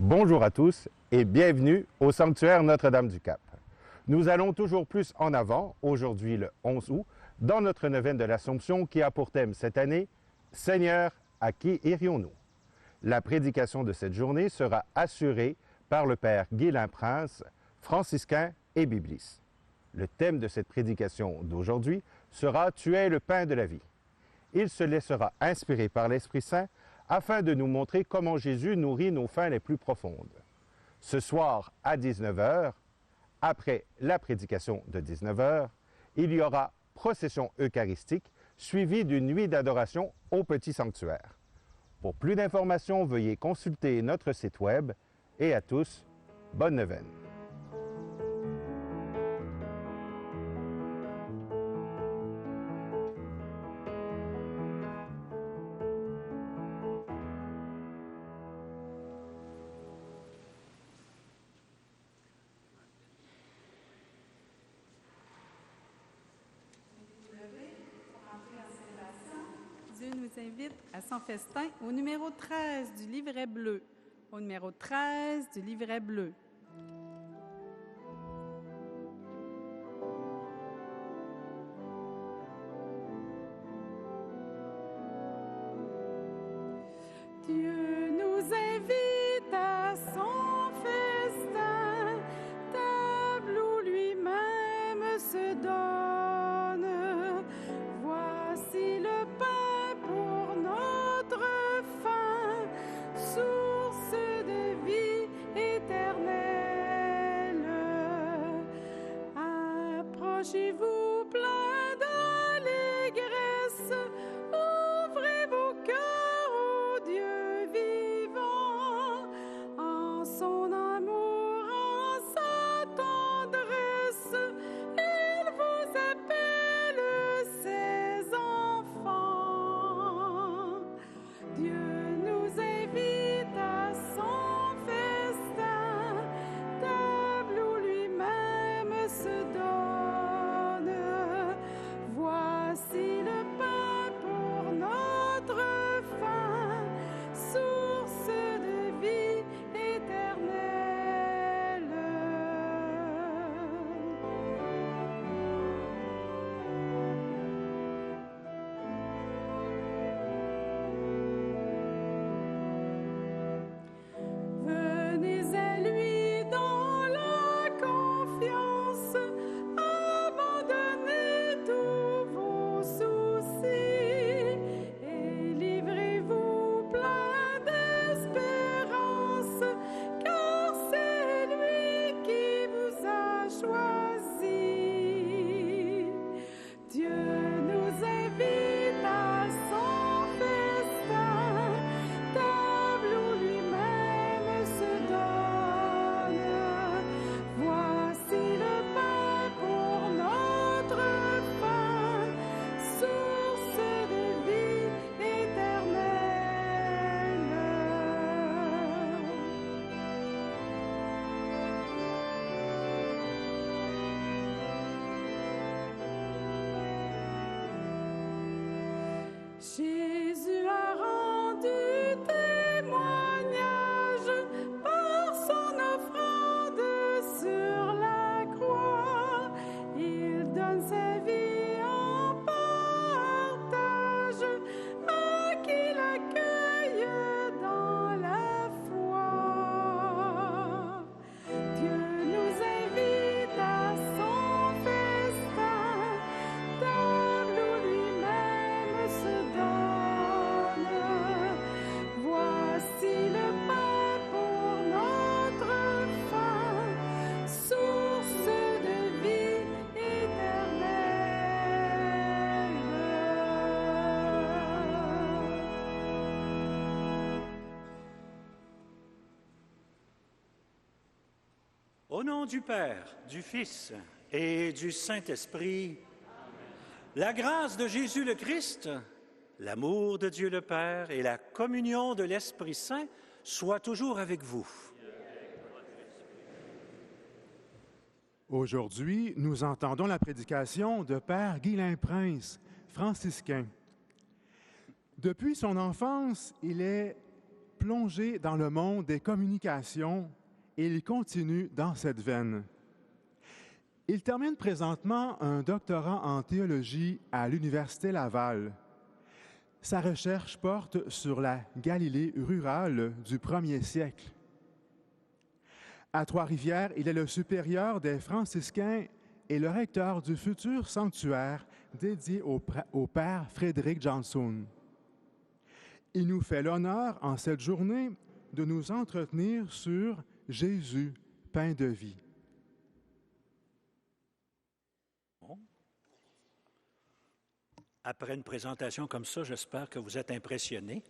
Bonjour à tous et bienvenue au sanctuaire Notre-Dame-du-Cap. Nous allons toujours plus en avant, aujourd'hui le 11 août, dans notre neuvaine de l'Assomption qui a pour thème cette année « Seigneur, à qui irions-nous » La prédication de cette journée sera assurée par le Père Guilain Prince, franciscain et bibliste. Le thème de cette prédication d'aujourd'hui sera « Tu es le pain de la vie ». Il se laissera inspirer par l'Esprit Saint afin de nous montrer comment Jésus nourrit nos faims les plus profondes. Ce soir à 19h, après la prédication de 19h, il y aura procession eucharistique suivie d'une nuit d'adoration au petit sanctuaire. Pour plus d'informations, veuillez consulter notre site web et à tous, bonne neuvaine. Dieu nous invite à son festin au numéro 13 du livret bleu. Au numéro 13 du livret bleu. Dieu nous invite à son festin, table où lui-même se donne. Voici le pain pour notre faim, source de vie éternelle. Approchez-vous plein d'allégresse, ouvrez vos cœurs au Dieu vivant, en son amour, en sa tendresse, il vous appelle ses enfants. Dieu nous invite à son festin, table où lui-même se donne. Voici le pain pour notre faim, source de vie éternelle. Venez à lui dans la confiance, abandonnez tous vos soucis et livrez-vous plein d'espérance, car c'est lui qui vous a choisi. Dieu nous invite à son festin, table où lui-même se donne. Voici le pain pour notre faim, source de vie éternelle. Jésus a rendu témoignage par son offrande sur la croix. Il donne sa vie en partage à qui l'accueille dans la foi. Dieu nous invite à son festin, table où lui-même se donne. Voici le pain pour notre faim, source de vie éternelle. Au nom du Père, du Fils et du Saint-Esprit, la grâce de Jésus le Christ, l'amour de Dieu le Père et la communion de l'Esprit Saint soient toujours avec vous. Aujourd'hui, nous entendons la prédication de Père Guilain Prince, franciscain. Depuis son enfance, il est plongé dans le monde des communications et il continue dans cette veine. Il termine présentement un doctorat en théologie à l'Université Laval. Sa recherche porte sur la Galilée rurale du 1er siècle. À Trois-Rivières, il est le supérieur des franciscains et le recteur du futur sanctuaire dédié au père Frédéric Johnson. Il nous fait l'honneur, en cette journée, de nous entretenir sur Jésus, pain de vie. Après une présentation comme ça, j'espère que vous êtes impressionnés.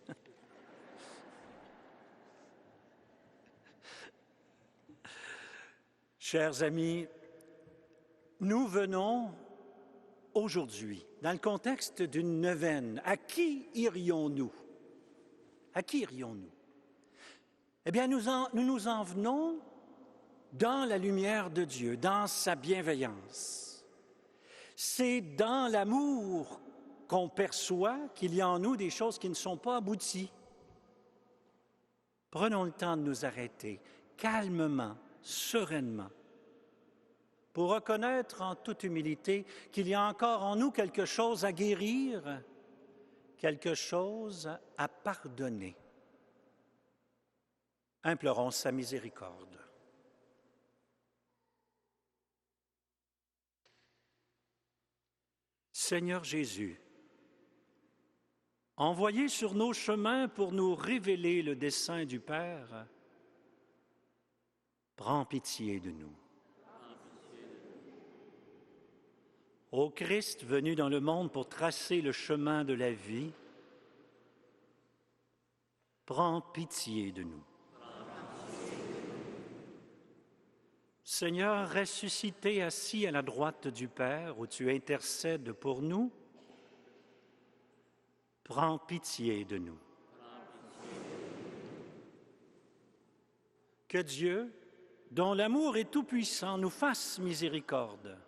Chers amis, nous venons aujourd'hui, dans le contexte d'une neuvaine, à qui irions-nous? À qui irions-nous? Eh bien, nous nous en venons dans la lumière de Dieu, dans sa bienveillance. C'est dans l'amour qu'on perçoit qu'il y a en nous des choses qui ne sont pas abouties. Prenons le temps de nous arrêter, calmement, sereinement, pour reconnaître en toute humilité qu'il y a encore en nous quelque chose à guérir, quelque chose à pardonner. Implorons sa miséricorde. Seigneur Jésus, envoyé sur nos chemins pour nous révéler le dessein du Père, prends pitié de nous. Ô Christ venu dans le monde pour tracer le chemin de la vie, prends pitié de nous. Seigneur, ressuscité assis à la droite du Père, où tu intercèdes pour nous, prends pitié de nous. Que Dieu, dont l'amour est tout-puissant, nous fasse miséricorde,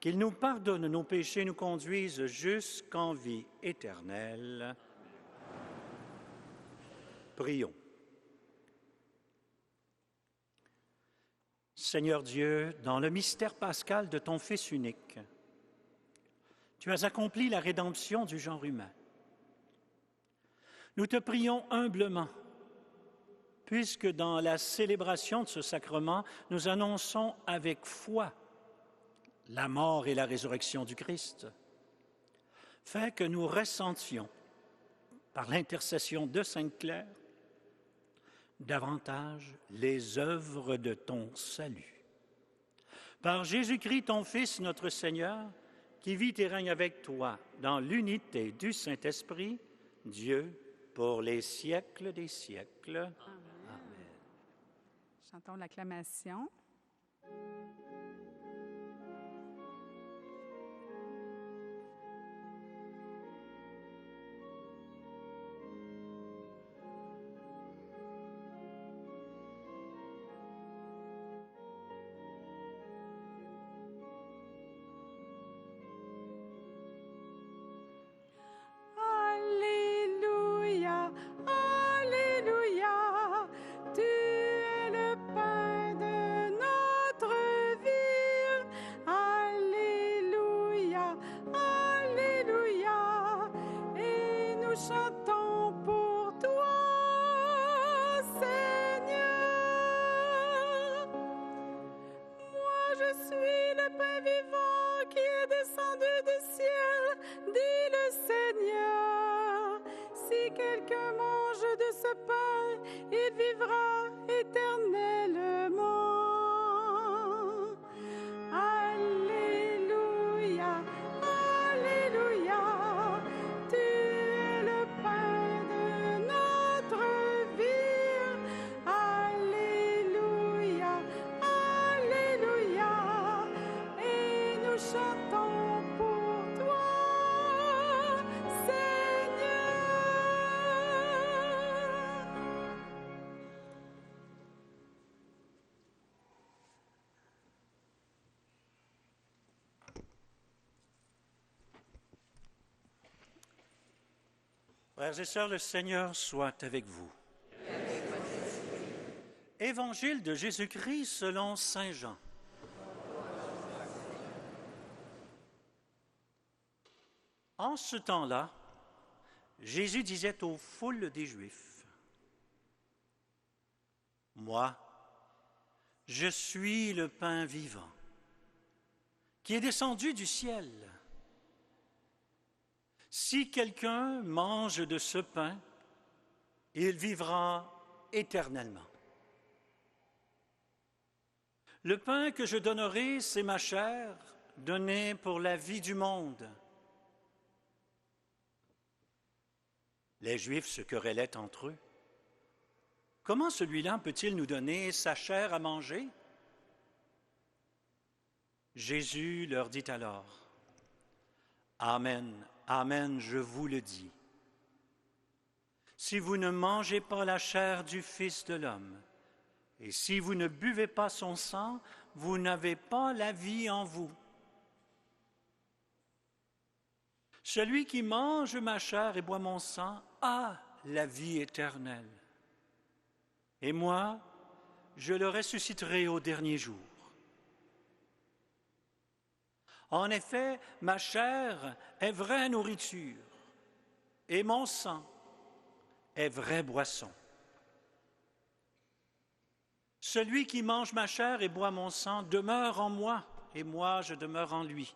qu'il nous pardonne nos péchés, nous conduise jusqu'en vie éternelle. Prions. Seigneur Dieu, dans le mystère pascal de ton Fils unique, tu as accompli la rédemption du genre humain. Nous te prions humblement, puisque dans la célébration de ce sacrement, nous annonçons avec foi la mort et la résurrection du Christ. Fais que nous ressentions, par l'intercession de Sainte Claire, davantage les œuvres de ton salut. Par Jésus-Christ, ton Fils, notre Seigneur, qui vit et règne avec toi dans l'unité du Saint-Esprit, Dieu, pour les siècles des siècles. Amen. Amen. Chantons l'acclamation. Frères et sœurs, le Seigneur soit avec vous. Évangile de Jésus-Christ selon saint Jean. En ce temps-là, Jésus disait aux foules des Juifs, « Moi, je suis le pain vivant, qui est descendu du ciel. Si quelqu'un mange de ce pain, il vivra éternellement. Le pain que je donnerai, c'est ma chair, donnée pour la vie du monde. » Les Juifs se querellaient entre eux. « Comment celui-là peut-il nous donner sa chair à manger? » Jésus leur dit alors, « Amen, amen, je vous le dis. Si vous ne mangez pas la chair du Fils de l'homme, et si vous ne buvez pas son sang, vous n'avez pas la vie en vous. Celui qui mange ma chair et boit mon sang a la vie éternelle. Et moi, je le ressusciterai au dernier jour. En effet, ma chair est vraie nourriture, et mon sang est vraie boisson. Celui qui mange ma chair et boit mon sang demeure en moi, et moi je demeure en lui.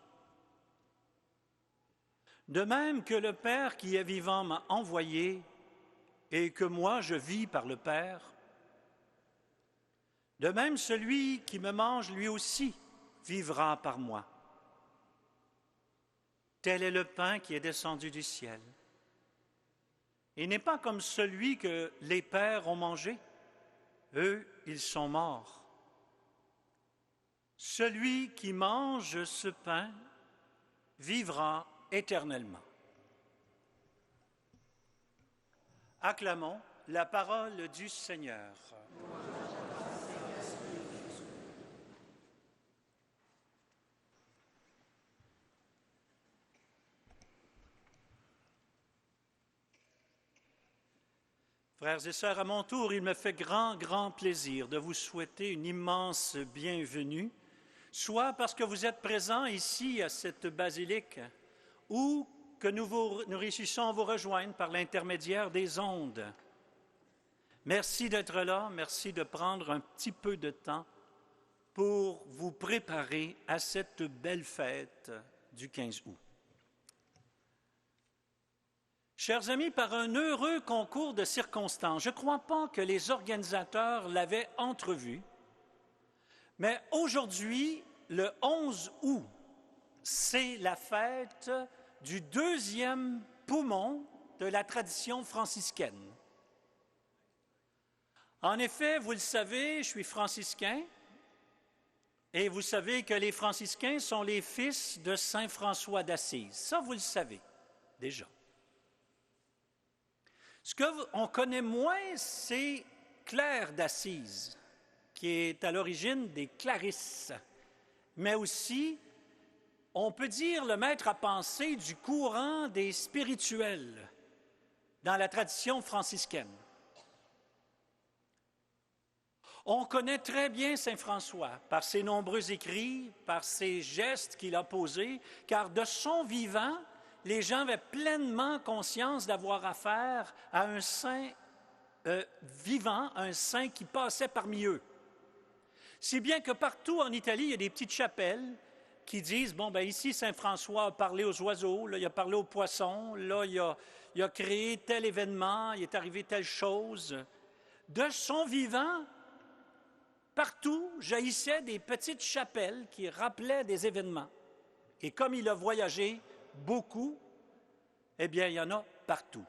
De même que le Père qui est vivant m'a envoyé, et que moi je vis par le Père, de même celui qui me mange lui aussi vivra par moi. Tel est le pain qui est descendu du ciel. Il n'est pas comme celui que les pères ont mangé. Eux, ils sont morts. Celui qui mange ce pain vivra éternellement. Acclamons la parole du Seigneur. Frères et sœurs, à mon tour, il me fait grand plaisir de vous souhaiter une immense bienvenue, soit parce que vous êtes présents ici à cette basilique, ou que nous réussissons à vous rejoindre par l'intermédiaire des ondes. Merci d'être là, merci de prendre un petit peu de temps pour vous préparer à cette belle fête du 15 août. Chers amis, par un heureux concours de circonstances, je ne crois pas que les organisateurs l'avaient entrevu, mais aujourd'hui, le 11 août, c'est la fête du deuxième poumon de la tradition franciscaine. En effet, vous le savez, je suis franciscain, et vous savez que les franciscains sont les fils de saint François d'Assise. Ça, vous le savez déjà. Ce qu'on connaît moins, c'est Claire d'Assise, qui est à l'origine des Clarisses, mais aussi, on peut dire, le maître à penser du courant des spirituels dans la tradition franciscaine. On connaît très bien saint François par ses nombreux écrits, par ses gestes qu'il a posés, car de son vivant, les gens avaient pleinement conscience d'avoir affaire à un saint vivant, un saint qui passait parmi eux. Si bien que partout en Italie, il y a des petites chapelles qui disent, bon, ben ici, saint François a parlé aux oiseaux, là, il a parlé aux poissons, là, il a créé tel événement, il est arrivé telle chose. De son vivant, partout jaillissaient des petites chapelles qui rappelaient des événements. Et comme il a voyagé beaucoup, eh bien, il y en a partout.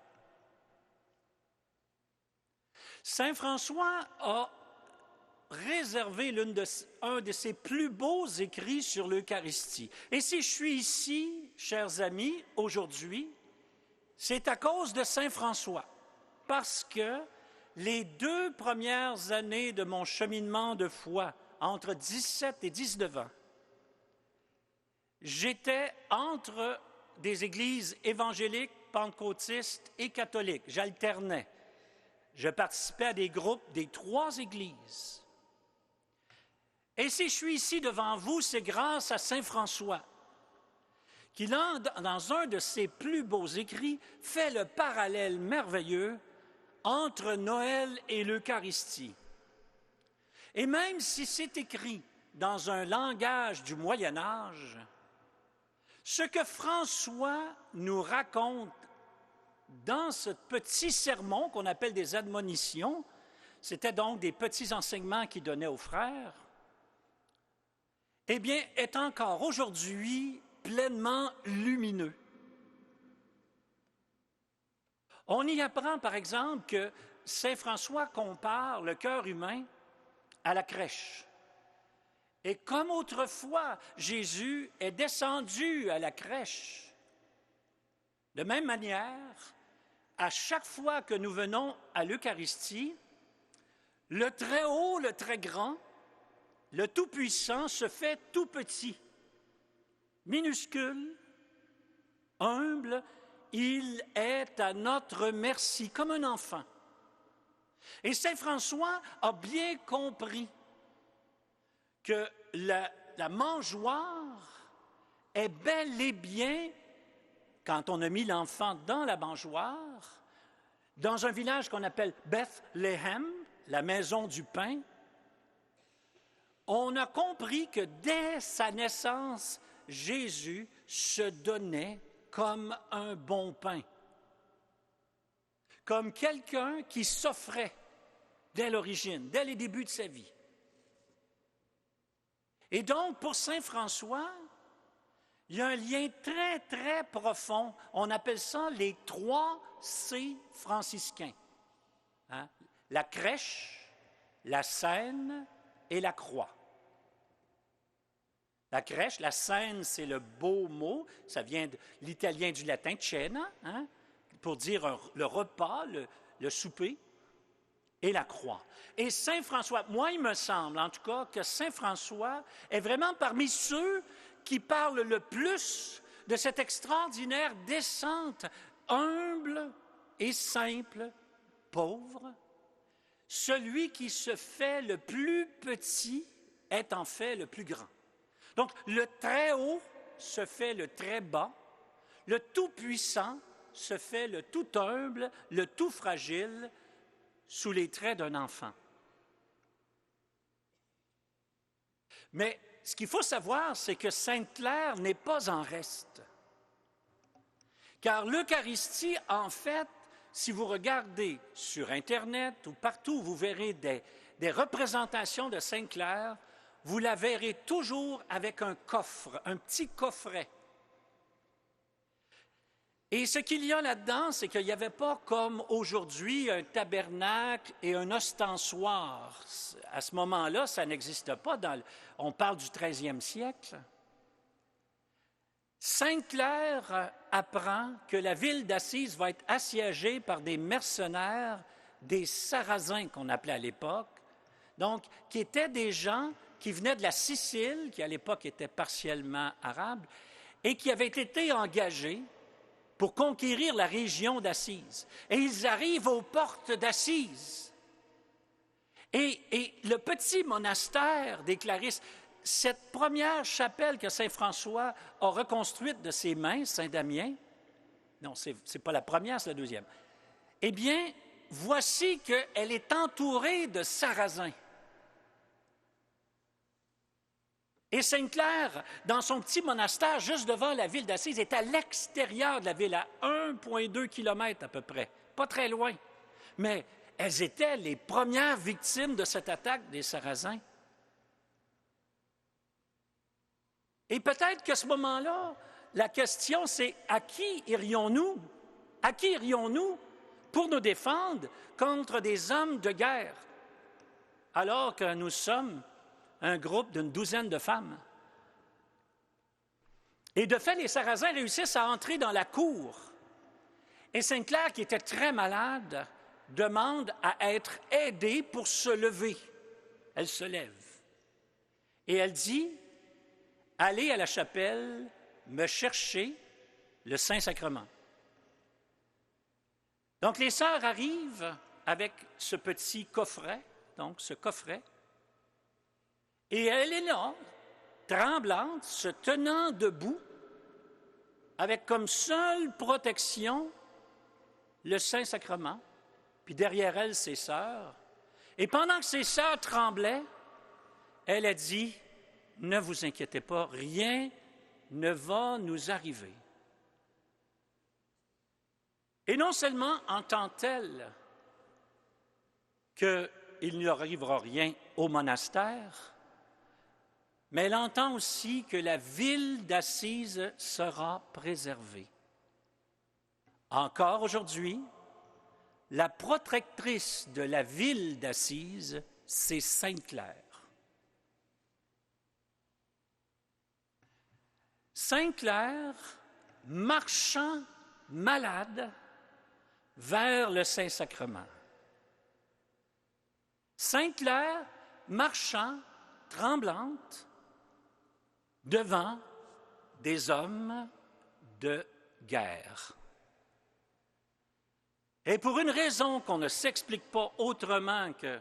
Saint François a réservé un de ses plus beaux écrits sur l'Eucharistie. Et si je suis ici, chers amis, aujourd'hui, c'est à cause de Saint François, parce que les 2 premières années de mon cheminement de foi, entre 17 et 19 ans, j'étais entre des églises évangéliques, pentecôtistes et catholiques. J'alternais. je participais à des groupes des 3 églises. Et si je suis ici devant vous, c'est grâce à saint François, qui, dans un de ses plus beaux écrits, fait le parallèle merveilleux entre Noël et l'Eucharistie. Et même si c'est écrit dans un langage du Moyen Âge, ce que François nous raconte dans ce petit sermon qu'on appelle des admonitions, c'était donc des petits enseignements qu'il donnait aux frères, eh bien, est encore aujourd'hui pleinement lumineux. On y apprend, par exemple, que saint François compare le cœur humain à la crèche. Et comme autrefois, Jésus est descendu à la crèche, de même manière, à chaque fois que nous venons à l'Eucharistie, le très haut, le très grand, le tout-puissant se fait tout petit, minuscule, humble, il est à notre merci, comme un enfant. Et saint François a bien compris que la mangeoire est bel et bien, quand on a mis l'enfant dans la mangeoire, dans un village qu'on appelle Bethléem, la maison du pain, on a compris que dès sa naissance, Jésus se donnait comme un bon pain, comme quelqu'un qui s'offrait dès l'origine, dès les débuts de sa vie. Et donc, pour saint François, il y a un lien très, très profond. On appelle ça les 3 C franciscains. Hein? La crèche, la scène et la croix. La crèche, la scène, c'est le beau mot. Ça vient de l'italien du latin, cena, hein? Pour dire le repas, le souper. Et la croix. Et saint François, moi, il me semble, en tout cas, que saint François est vraiment parmi ceux qui parlent le plus de cette extraordinaire descente humble et simple, pauvre. Celui qui se fait le plus petit est en fait le plus grand. Donc, le très haut se fait le très bas, le tout puissant se fait le tout humble, le tout fragile, sous les traits d'un enfant. Mais ce qu'il faut savoir, c'est que Sainte-Claire n'est pas en reste. Car l'Eucharistie, en fait, si vous regardez sur Internet ou partout où vous verrez des représentations de Sainte-Claire, vous la verrez toujours avec un coffre, un petit coffret. Et ce qu'il y a là-dedans, c'est qu'il n'y avait pas comme aujourd'hui un tabernacle et un ostensoir. À ce moment-là, ça n'existe pas. On parle du 13e siècle. Sainte-Claire apprend que la ville d'Assise va être assiégée par des mercenaires, des Sarrasins qu'on appelait à l'époque, donc qui étaient des gens qui venaient de la Sicile, qui à l'époque était partiellement arabe, et qui avaient été engagés pour conquérir la région d'Assise. Et ils arrivent aux portes d'Assise. Et le petit monastère des Clarisses, cette première chapelle que saint François a reconstruite de ses mains, Saint-Damien, non, c'est pas la première, c'est la deuxième, eh bien, voici qu'elle est entourée de Sarrasins. Et Sainte-Claire, dans son petit monastère, juste devant la ville d'Assise, est à l'extérieur de la ville, à 1,2 km à peu près, pas très loin. Mais elles étaient les premières victimes de cette attaque des Sarrasins. Et peut-être qu'à ce moment-là, la question c'est à qui irions-nous? À qui irions-nous pour nous défendre contre des hommes de guerre, alors que nous sommes un groupe d'une 12aine de femmes? Et de fait, les Sarrasins réussissent à entrer dans la cour. Et Sainte-Claire, qui était très malade, demande à être aidée pour se lever. Elle se lève. Et elle dit, « Allez à la chapelle me chercher le Saint-Sacrement. » Donc les sœurs arrivent avec ce petit coffret, donc ce coffret, et elle est là, tremblante, se tenant debout, avec comme seule protection le Saint-Sacrement, puis derrière elle, ses sœurs. Et pendant que ses sœurs tremblaient, elle a dit, « Ne vous inquiétez pas, rien ne va nous arriver. » Et non seulement entend-elle qu'il ne lui arrivera rien au monastère, mais elle entend aussi que la ville d'Assise sera préservée. Encore aujourd'hui, la protectrice de la ville d'Assise, c'est Sainte Claire. Sainte Claire, marchant malade vers le Saint-Sacrement. Sainte Claire, marchant, tremblante, devant des hommes de guerre. Et pour une raison qu'on ne s'explique pas autrement que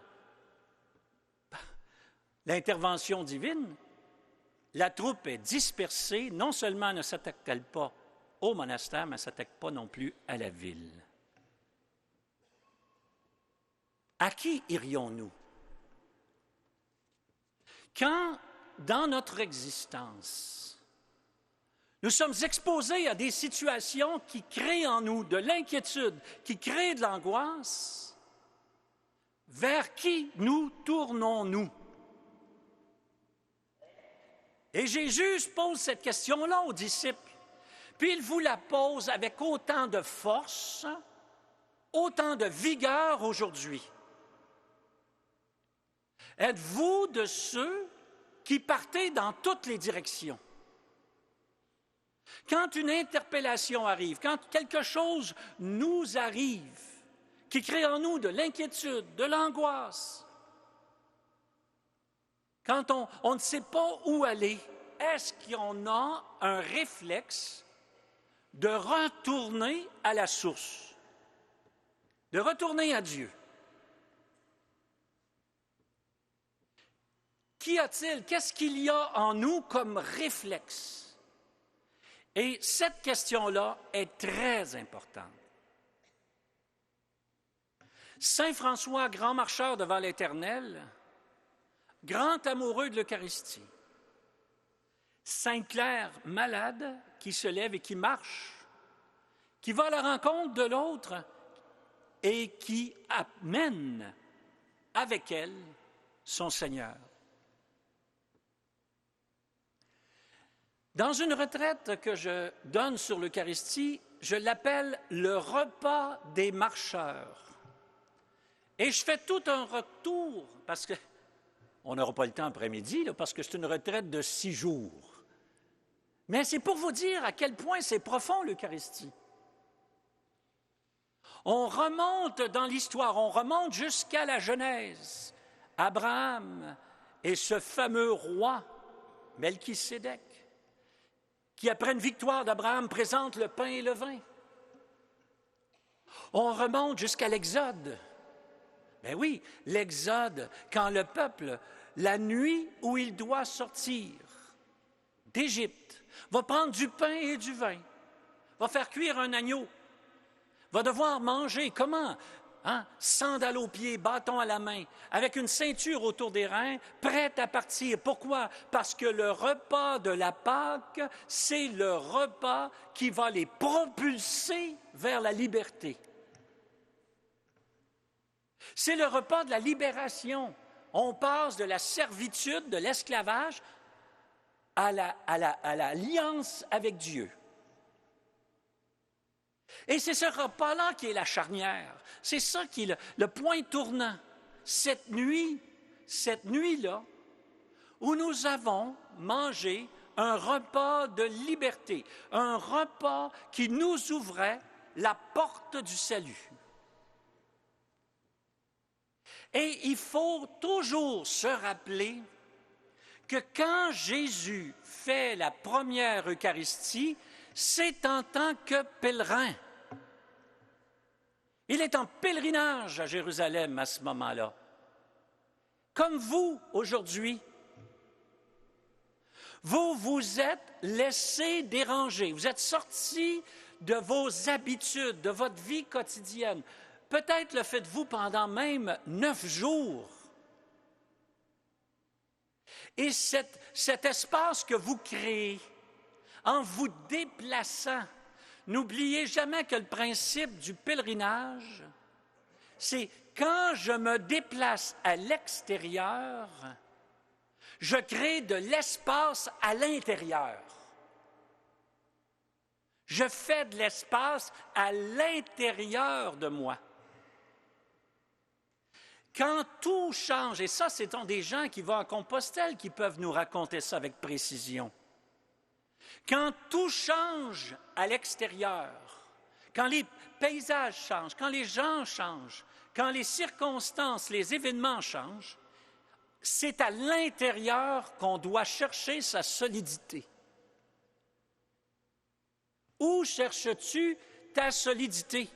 l'intervention divine, la troupe est dispersée, non seulement ne s'attaque-t-elle pas au monastère, mais ne s'attaque pas non plus à la ville. À qui irions-nous? Quand, dans notre existence, nous sommes exposés à des situations qui créent en nous de l'inquiétude, qui créent de l'angoisse, vers qui nous tournons-nous? Et Jésus pose cette question-là aux disciples, puis il vous la pose avec autant de force, autant de vigueur aujourd'hui. Êtes-vous de ceux qui partez dans toutes les directions? Quand une interpellation arrive, quand quelque chose nous arrive, qui crée en nous de l'inquiétude, de l'angoisse, quand on ne sait pas où aller, est-ce qu'on a un réflexe de retourner à la source, de retourner à Dieu? Qu'y a-t-il? Qu'est-ce qu'il y a en nous comme réflexe? Et cette question-là est très importante. Saint François, grand marcheur devant l'Éternel, grand amoureux de l'Eucharistie. Sainte Claire, malade, qui se lève et qui marche, qui va à la rencontre de l'autre et qui amène avec elle son Seigneur. Dans une retraite que je donne sur l'Eucharistie, je l'appelle le repas des marcheurs. Et je fais tout un retour, parce qu'on n'aura pas le temps après-midi, parce que c'est une retraite de 6 jours. Mais c'est pour vous dire à quel point c'est profond l'Eucharistie. On remonte dans l'histoire, on remonte jusqu'à la Genèse. Abraham et ce fameux roi, Melchisédek, qui, après une victoire d'Abraham, présente le pain et le vin. On remonte jusqu'à l'Exode. Ben oui, l'Exode, quand le peuple, la nuit où il doit sortir d'Égypte, va prendre du pain et du vin, va faire cuire un agneau, va devoir manger, comment? Sandales aux pieds, bâton à la main, avec une ceinture autour des reins, prête à partir. Pourquoi? Parce que le repas de la Pâque, c'est le repas qui va les propulser vers la liberté. C'est le repas de la libération. On passe de la servitude, de l'esclavage, à l'alliance avec Dieu. Et c'est ce repas-là qui est la charnière. C'est ça qui est le point tournant. Cette nuit-là, où nous avons mangé un repas de liberté, un repas qui nous ouvrait la porte du salut. Et il faut toujours se rappeler que quand Jésus fait la première Eucharistie, c'est en tant que pèlerin. Il est en pèlerinage à Jérusalem à ce moment-là. Comme vous, aujourd'hui, vous vous êtes laissé déranger. Vous êtes sortis de vos habitudes, de votre vie quotidienne. Peut-être le faites-vous pendant même 9 jours. Et cet espace que vous créez, en vous déplaçant, n'oubliez jamais que le principe du pèlerinage, c'est quand je me déplace à l'extérieur, je crée de l'espace à l'intérieur. Je fais de l'espace à l'intérieur de moi. Quand tout change, et ça, c'est des gens qui vont à Compostelle qui peuvent nous raconter ça avec précision. Quand tout change à l'extérieur, quand les paysages changent, quand les gens changent, quand les circonstances, les événements changent, c'est à l'intérieur qu'on doit chercher sa solidité. Où cherches-tu ta solidité?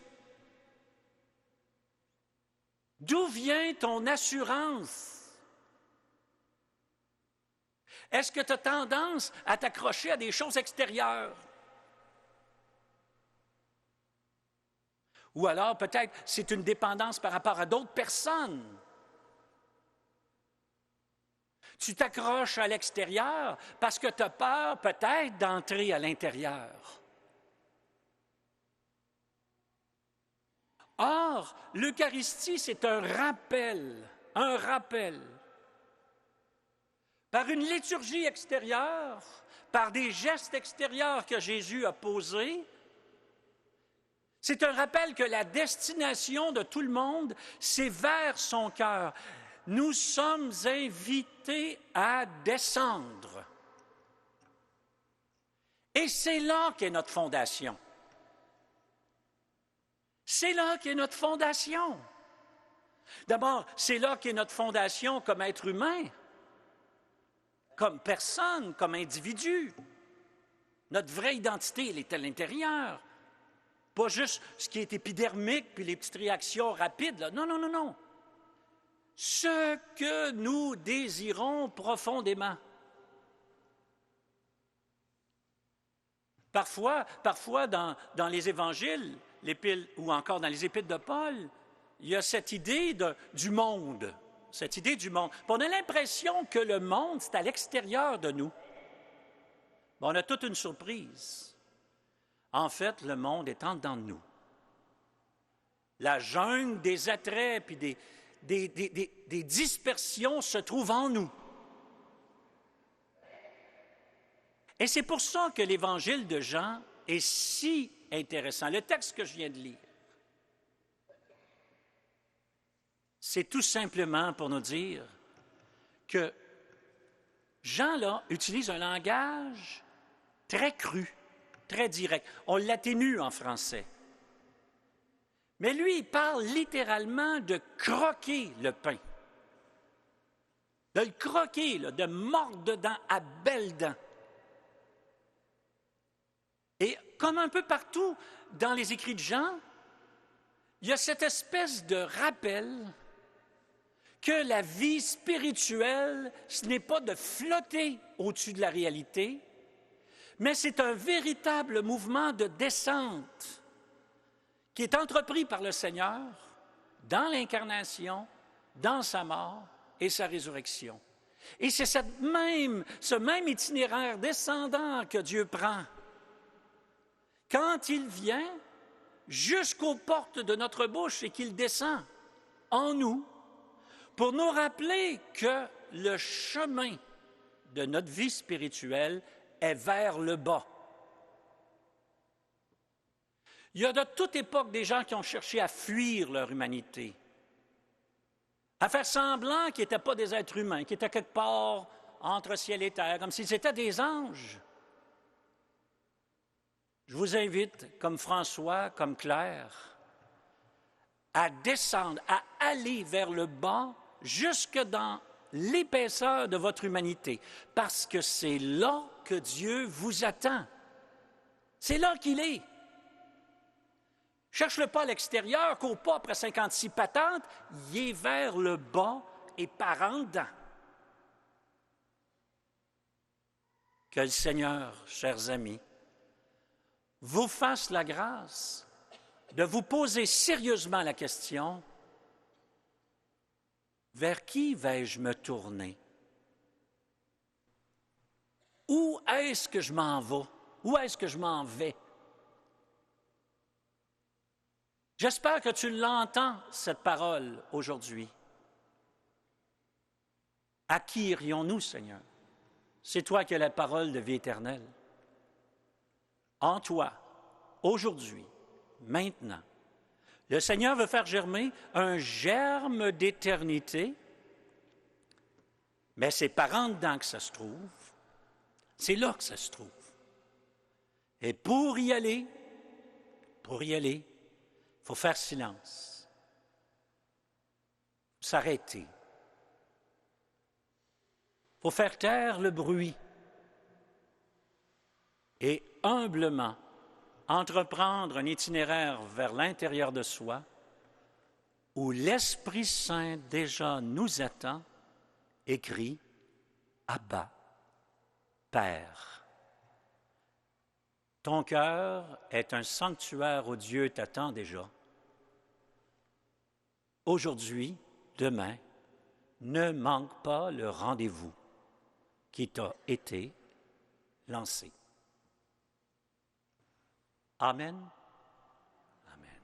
D'où vient ton assurance? Est-ce que tu as tendance à t'accrocher à des choses extérieures? Ou alors, peut-être, c'est une dépendance par rapport à d'autres personnes. Tu t'accroches à l'extérieur parce que tu as peur, peut-être, d'entrer à l'intérieur. Or, l'Eucharistie, c'est un rappel. Par une liturgie extérieure, par des gestes extérieurs que Jésus a posés, c'est un rappel que la destination de tout le monde, c'est vers son cœur. Nous sommes invités à descendre. Et c'est là qu'est notre fondation. C'est là qu'est notre fondation. D'abord, c'est là qu'est notre fondation comme être humain, comme personne, comme individu. Notre vraie identité, elle est à l'intérieur. Pas juste ce qui est épidermique puis les petites réactions rapides. Là. Non. Ce que nous désirons profondément. Parfois dans les évangiles, ou encore dans les épîtres de Paul, il y a cette idée du monde. Cette idée du monde. Puis on a l'impression que le monde, c'est à l'extérieur de nous. On a toute une surprise. En fait, le monde est en dedans de nous. La jungle des attraits puis des dispersions se trouve en nous. Et c'est pour ça que l'Évangile de Jean est si intéressant. Le texte que je viens de lire, c'est tout simplement pour nous dire que Jean, là, utilise un langage très cru, très direct. On l'atténue en français. Mais lui, il parle littéralement de croquer le pain. De le croquer, là, de mordre dedans à belles dents. Et comme un peu partout dans les écrits de Jean, il y a cette espèce de rappel que la vie spirituelle, ce n'est pas de flotter au-dessus de la réalité, mais c'est un véritable mouvement de descente qui est entrepris par le Seigneur dans l'incarnation, dans sa mort et sa résurrection. Et c'est ce même itinéraire descendant que Dieu prend quand il vient jusqu'aux portes de notre bouche et qu'il descend en nous pour nous rappeler que le chemin de notre vie spirituelle est vers le bas. Il y a de toute époque des gens qui ont cherché à fuir leur humanité, à faire semblant qu'ils n'étaient pas des êtres humains, qu'ils étaient quelque part entre ciel et terre, comme s'ils étaient des anges. Je vous invite, comme François, comme Claire, à descendre, à aller vers le bas, jusque dans l'épaisseur de votre humanité, parce que c'est là que Dieu vous attend. C'est là qu'il est. Cherche-le pas à l'extérieur, cours pas après 56 patentes, il est vers le bas et par en dedans. Que le Seigneur, chers amis, vous fasse la grâce de vous poser sérieusement la question: vers qui vais-je me tourner? Où est-ce que je m'en vais? Où est-ce que je m'en vais? J'espère que tu l'entends, cette parole, aujourd'hui. À qui irions-nous, Seigneur? C'est toi qui as la parole de vie éternelle. En toi, aujourd'hui, maintenant, le Seigneur veut faire germer un germe d'éternité, mais c'est par en dedans que ça se trouve. C'est là que ça se trouve. Et pour y aller, il faut faire silence, s'arrêter. Il faut faire taire le bruit et humblement entreprendre un itinéraire vers l'intérieur de soi où l'Esprit Saint déjà nous attend et crie « Abba, Père ». Ton cœur est un sanctuaire où Dieu t'attend déjà. Aujourd'hui, demain, ne manque pas le rendez-vous qui t'a été lancé. Amen. Amen.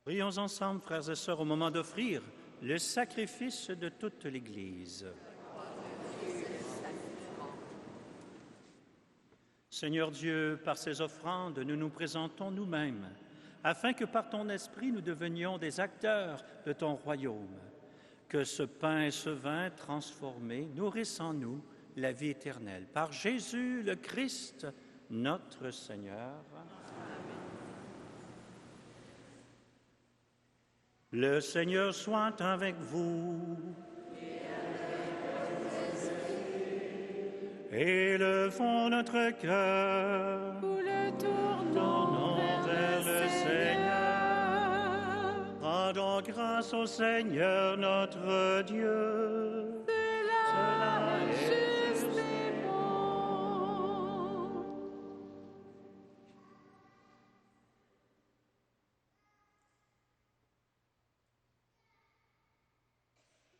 Prions ensemble, frères et sœurs, au moment d'offrir le sacrifice de toute l'Église. Seigneur Dieu, par ces offrandes, nous nous présentons nous-mêmes, afin que par ton esprit nous devenions des acteurs de ton royaume. Que ce pain et ce vin transformés nourrissent en nous la vie éternelle. Par Jésus le Christ, notre Seigneur. Le Seigneur soit avec vous. Élevons notre cœur. Nous le tournons vers le Seigneur. Rendons grâce au Seigneur notre Dieu. Cela est juste et bon.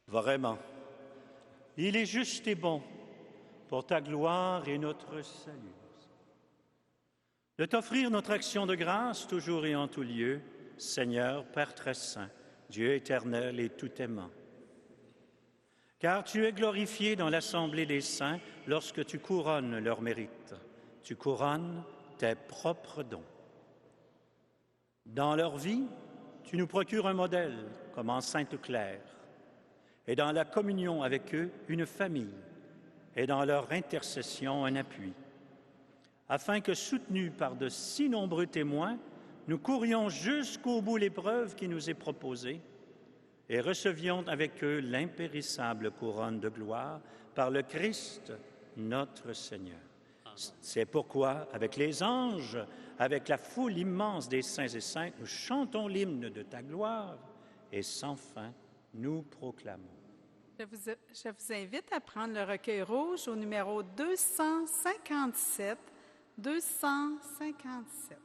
Vraiment, il est juste et bon pour ta gloire et notre salut, de t'offrir notre action de grâce toujours et en tout lieu, Seigneur, Père très saint, Dieu éternel et tout aimant. Car tu es glorifié dans l'assemblée des saints lorsque tu couronnes leurs mérites, tu couronnes tes propres dons. Dans leur vie, tu nous procures un modèle, comme en Sainte Claire, et dans la communion avec eux, une famille, et dans leur intercession, un appui, afin que, soutenus par de si nombreux témoins, nous courions jusqu'au bout l'épreuve qui nous est proposée et recevions avec eux l'impérissable couronne de gloire par le Christ, notre Seigneur. C'est pourquoi, avec les anges, avec la foule immense des saints et saintes, nous chantons l'hymne de ta gloire et sans fin, nous proclamons. Je vous invite à prendre le recueil rouge au numéro 257. 257.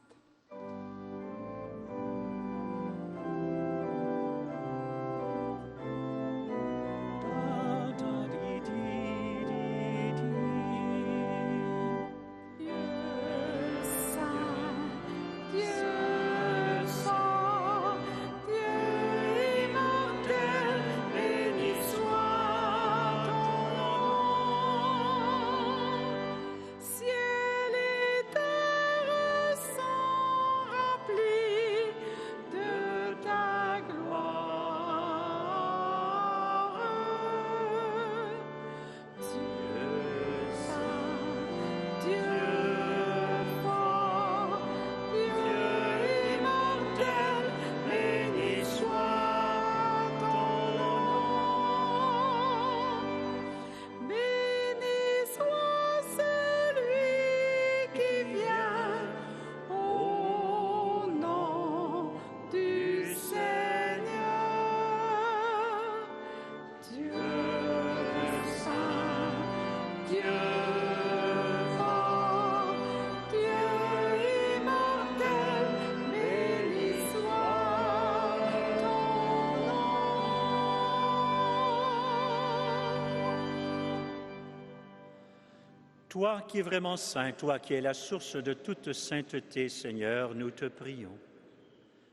Toi qui es vraiment saint, toi qui es la source de toute sainteté, Seigneur, nous te prions.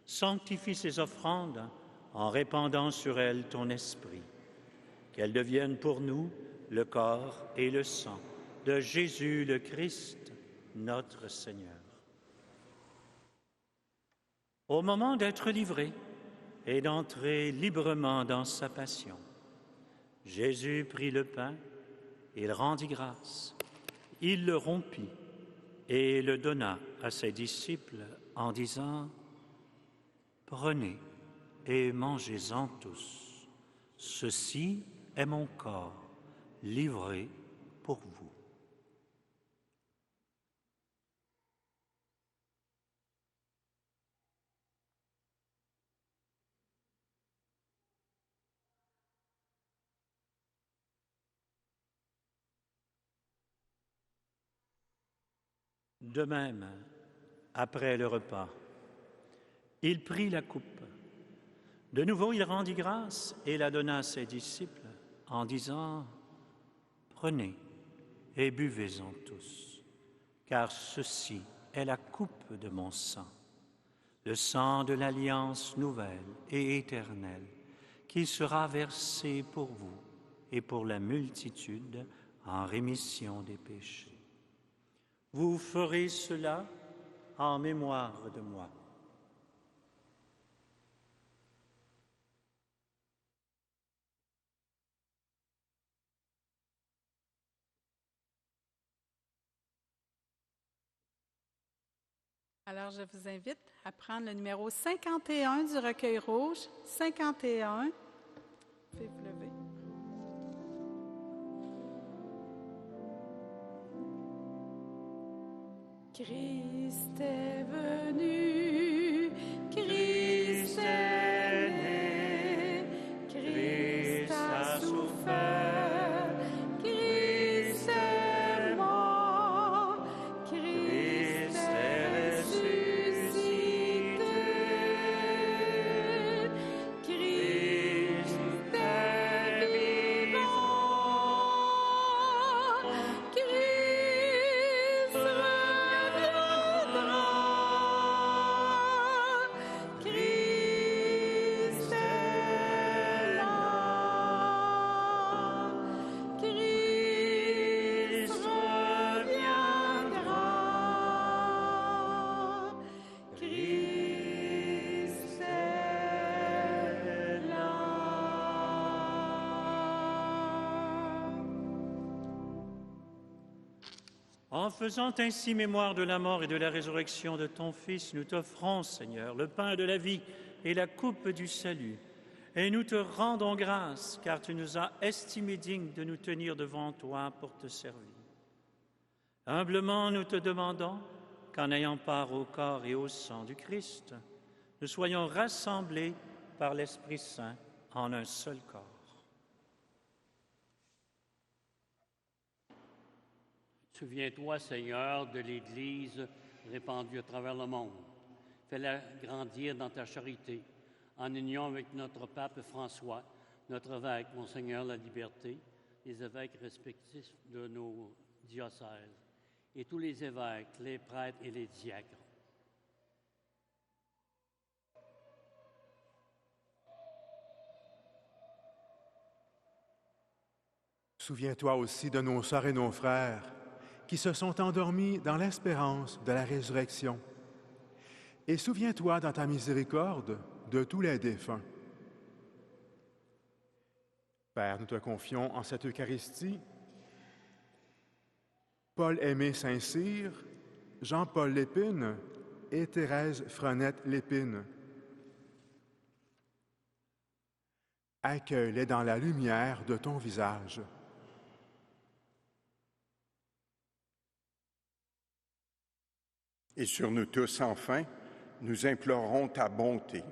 Sanctifie ces offrandes en répandant sur elles ton esprit, qu'elles deviennent pour nous le corps et le sang de Jésus le Christ, notre Seigneur. Au moment d'être livré et d'entrer librement dans sa passion, Jésus prit le pain, il rendit grâce. Il le rompit et le donna à ses disciples en disant « Prenez et mangez-en tous. Ceci est mon corps livré pour vous. » De même, après le repas, il prit la coupe. De nouveau, il rendit grâce et la donna à ses disciples en disant « Prenez et buvez-en tous, car ceci est la coupe de mon sang, le sang de l'alliance nouvelle et éternelle qui sera versé pour vous et pour la multitude en rémission des péchés. Vous ferez cela en mémoire de moi. Alors, je vous invite à prendre le numéro 51 du recueil rouge. 51. Vous pouvez vous lever. Christ est venu, Christ est né, Christ a souffert, Christ est mort, Christ est ressuscité, Christ est vivant, Christ reviendra, Christ est là, Christ reviendra, Christ est là. En faisant ainsi mémoire de la mort et de la résurrection de ton Fils, nous t'offrons, Seigneur, le pain de la vie et la coupe du salut. Et nous te rendons grâce, car tu nous as estimés dignes de nous tenir devant toi pour te servir. Humblement, nous te demandons qu'en ayant part au corps et au sang du Christ, nous soyons rassemblés par l'Esprit Saint en un seul corps. Souviens-toi, Seigneur, de l'Église répandue à travers le monde. Fais-la grandir dans ta charité, en union avec notre pape François, notre évêque, Monseigneur La Liberté, les évêques respectifs de nos diocèses, et tous les évêques, les prêtres et les diacres. Souviens-toi aussi de nos sœurs et nos frères qui se sont endormis dans l'espérance de la résurrection. Et souviens-toi dans ta miséricorde de tous les défunts. Père, nous te confions en cette Eucharistie Paul-Aimé Saint-Cyr, Jean-Paul Lépine et Thérèse Frenette Lépine. Accueille-les dans la lumière de ton visage. Et sur nous tous, enfin, nous implorons ta bonté.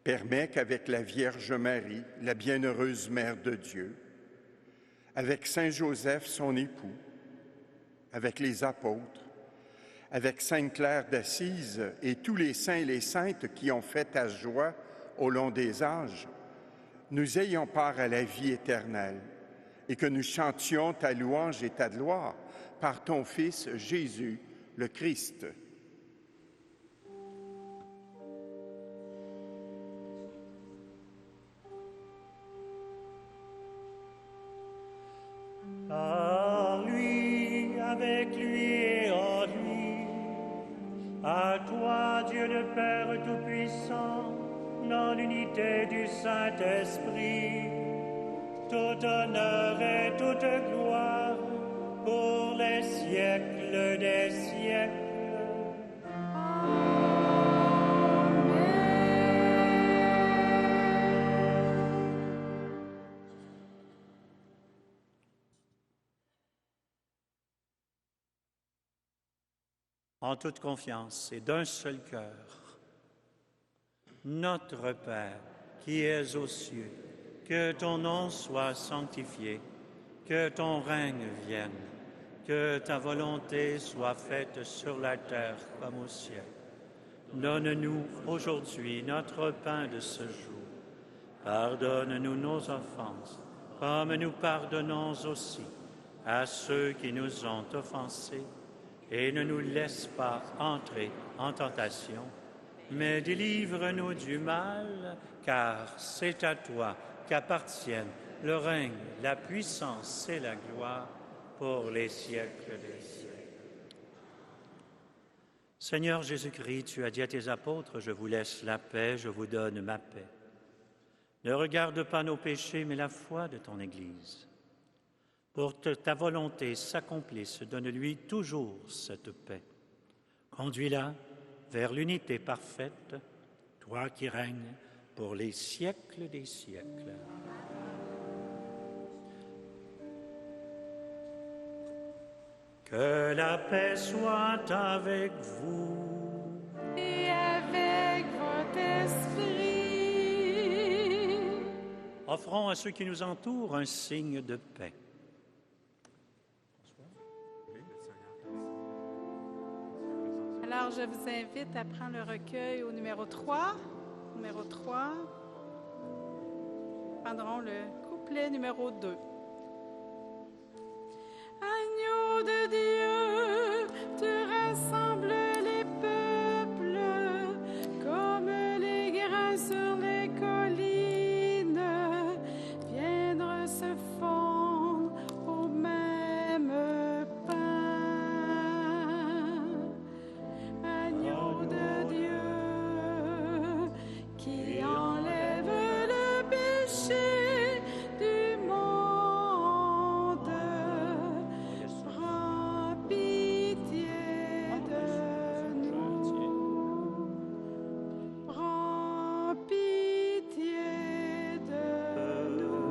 Permets qu'avec la Vierge Marie, la bienheureuse Mère de Dieu, avec Saint Joseph, son époux, avec les apôtres, avec Sainte Claire d'Assise et tous les saints et les saintes qui ont fait ta joie au long des âges, nous ayons part à la vie éternelle et que nous chantions ta louange et ta gloire par ton Fils Jésus, le Christ. Par lui, avec lui et en lui, à toi, Dieu le Père Tout-Puissant, dans l'unité du Saint-Esprit, tout honneur et toute gloire pour les siècles des siècles. En toute confiance et d'un seul cœur, notre Père, qui es aux cieux, que ton nom soit sanctifié, que ton règne vienne, que ta volonté soit faite sur la terre comme au ciel. Donne-nous aujourd'hui notre pain de ce jour. Pardonne-nous nos offenses, comme nous pardonnons aussi à ceux qui nous ont offensés. et ne nous laisse pas entrer en tentation, mais délivre-nous du mal, car c'est à toi qu'appartiennent le règne, la puissance et la gloire pour les siècles des siècles. Seigneur Jésus-Christ, tu as dit à tes apôtres, je vous laisse la paix, je vous donne ma paix. Ne regarde pas nos péchés, mais la foi de ton Église. Pour que ta volonté s'accomplisse, donne-lui toujours cette paix. Conduis-la vers l'unité parfaite, toi qui règnes pour les siècles des siècles. Que la paix soit avec vous. Et avec votre esprit. Offrons à ceux qui nous entourent un signe de paix. Alors, je vous invite à prendre le recueil au numéro 3. Numéro 3. Nous prendrons le couplet numéro 2. Agneau de Dieu, tu rassembles les peuples comme les grains sur les collines, viennent se fondre au même pain. Agneau de Dieu, qui enlève le péché du monde, prends pitié de nous. Prends pitié de nous.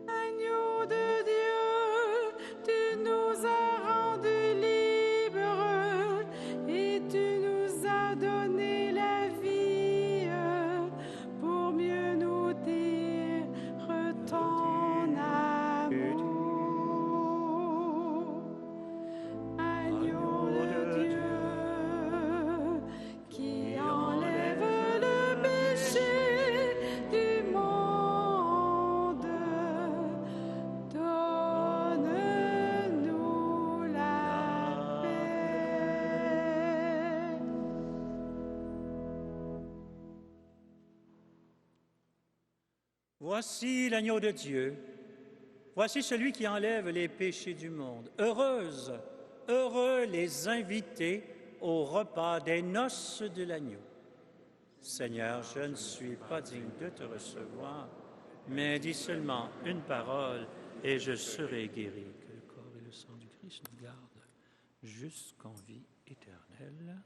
Agneau de Dieu, tu nous as rendus libres et tu nous as donné la vie pour mieux nous dire ton amour. Agneau de Dieu, qui enlève le péché du monde, donne-nous la paix. Voici l'agneau de Dieu. Voici celui qui enlève les péchés du monde. Heureux les invités au repas des noces de l'agneau. Seigneur, je ne suis pas digne de te recevoir, mais dis seulement une parole et je serai guéri. Que le corps et le sang du Christ nous gardent jusqu'en vie éternelle.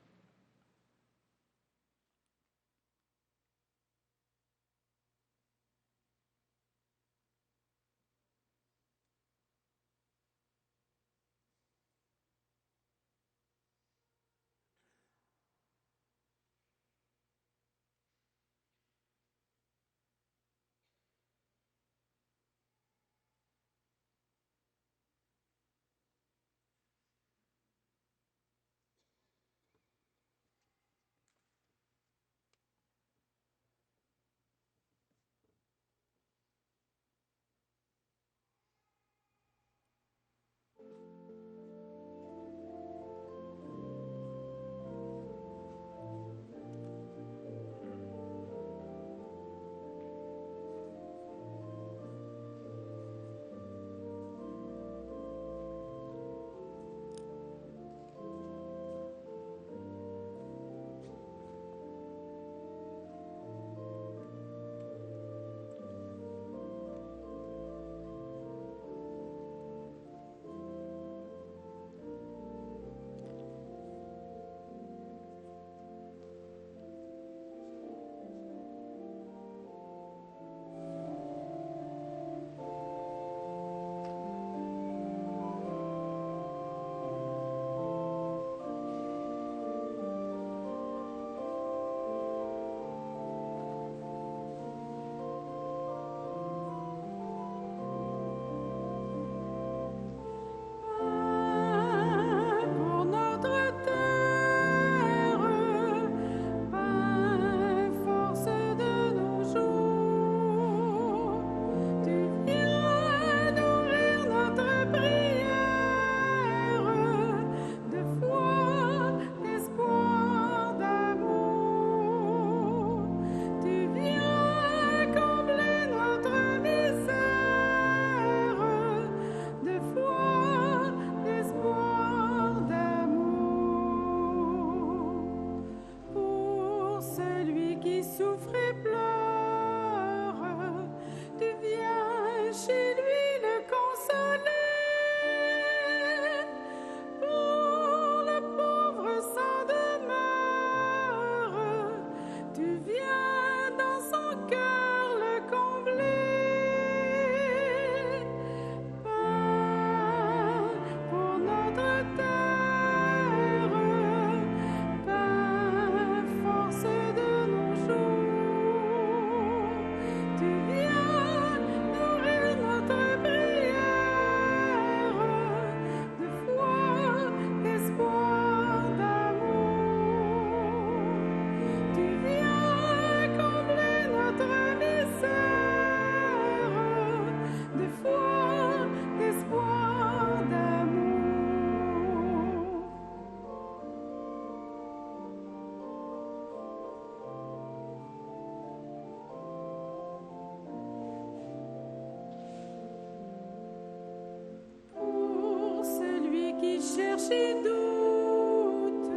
j'y doute,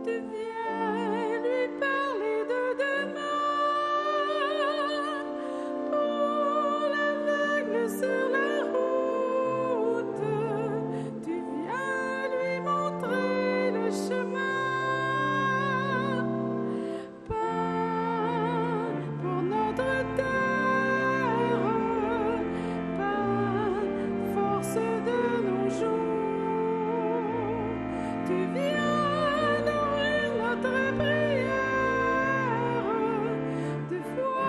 tu viens lui parler de demain. Pour l'aveugle sur la route, tu viens lui montrer le chemin. Pain pour notre terre, pain, force de nos jours. Tu viens nourrir notre prière de foi,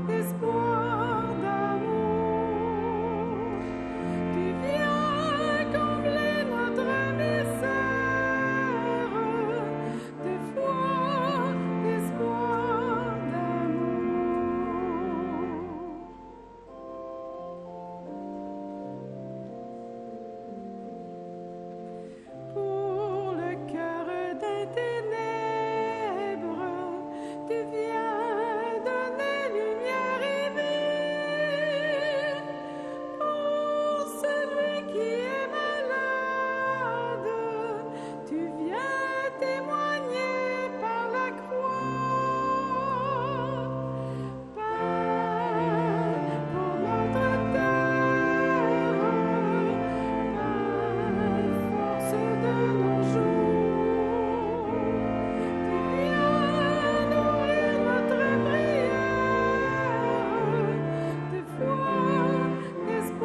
d'espoir, d'amour. Tu viens combler notre misère de foi, d'espoir, d'amour. Pour le cœur des ténèbres, tu viens donner lumière et vie. Pour celui qui est malade, tu viens témoigner par la croix. Pain pour notre terre, pain, force de nos jours. Tu viens nourrir notre prière de foi, d'espoir, d'amour.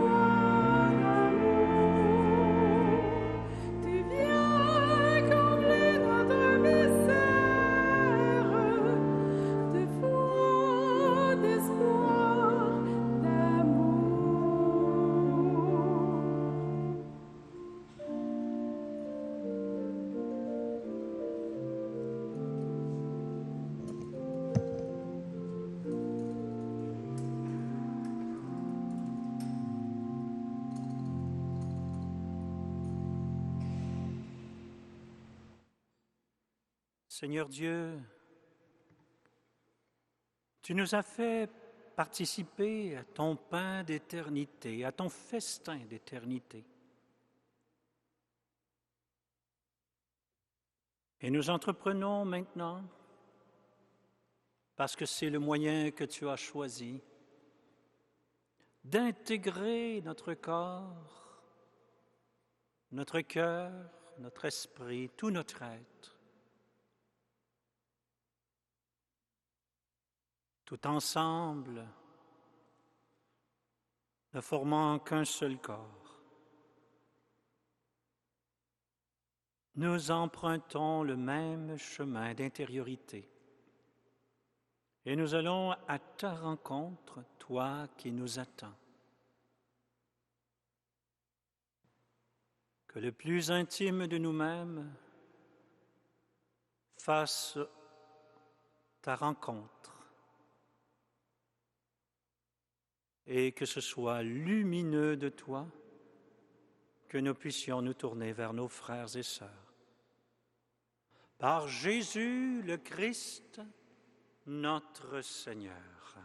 Tu viens combler notre misère de foi, d'espoir, Seigneur Dieu, tu nous as fait participer à ton pain d'éternité, à ton festin d'éternité. Et nous entreprenons maintenant, parce que c'est le moyen que tu as choisi, d'intégrer notre corps, notre cœur, notre esprit, tout notre être, tout ensemble, ne formant qu'un seul corps. Nous empruntons le même chemin d'intériorité et nous allons à ta rencontre, toi qui nous attends. Que le plus intime de nous-mêmes fasse ta rencontre et que ce soit lumineux de toi que nous puissions nous tourner vers nos frères et sœurs. Par Jésus le Christ, notre Seigneur.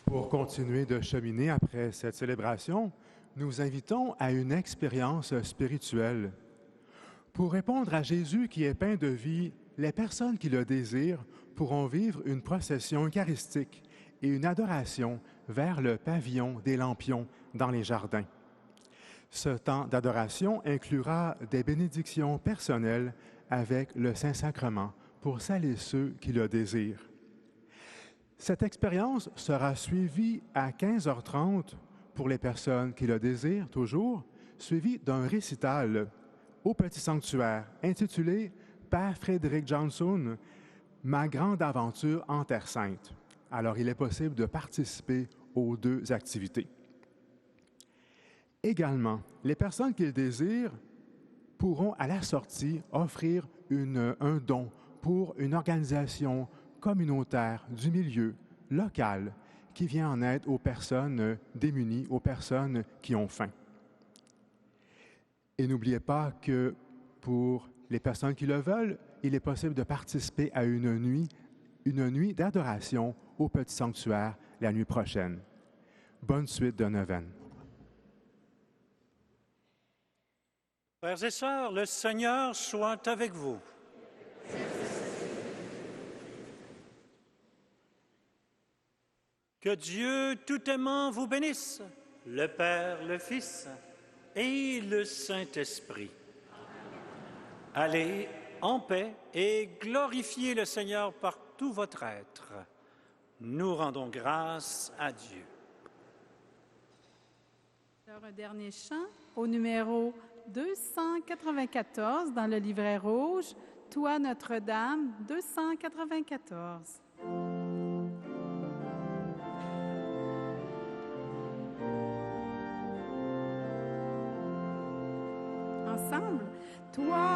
Pour continuer de cheminer après cette célébration, nous vous invitons à une expérience spirituelle. Pour répondre à Jésus qui est pain de vie, les personnes qui le désirent pourront vivre une procession eucharistique et une adoration vers le pavillon des Lampions dans les jardins. Ce temps d'adoration inclura des bénédictions personnelles avec le Saint-Sacrement pour celles et ceux qui le désirent. Cette expérience sera suivie à 15h30 pour les personnes qui le désirent toujours, suivie d'un récital au Petit Sanctuaire intitulé « Père Frédéric Johnson, ma grande aventure en Terre Sainte ». Alors, il est possible de participer aux deux activités. Également, les personnes qui le désirent pourront à la sortie offrir un don pour une organisation communautaire du milieu local qui vient en aide aux personnes démunies, aux personnes qui ont faim. Et n'oubliez pas que pour les personnes qui le veulent, il est possible de participer à une nuit d'adoration au Petit Sanctuaire la nuit prochaine. Bonne suite de neuvaine. Frères et sœurs, le Seigneur soit avec vous. Que Dieu tout-aimant vous bénisse, le Père, le Fils et le Saint-Esprit. Allez en paix et glorifiez le Seigneur par tout votre être. Nous rendons grâce à Dieu. Alors, un dernier chant au numéro 294 dans le livret rouge, « Toi Notre-Dame », 294. Ensemble, « Toi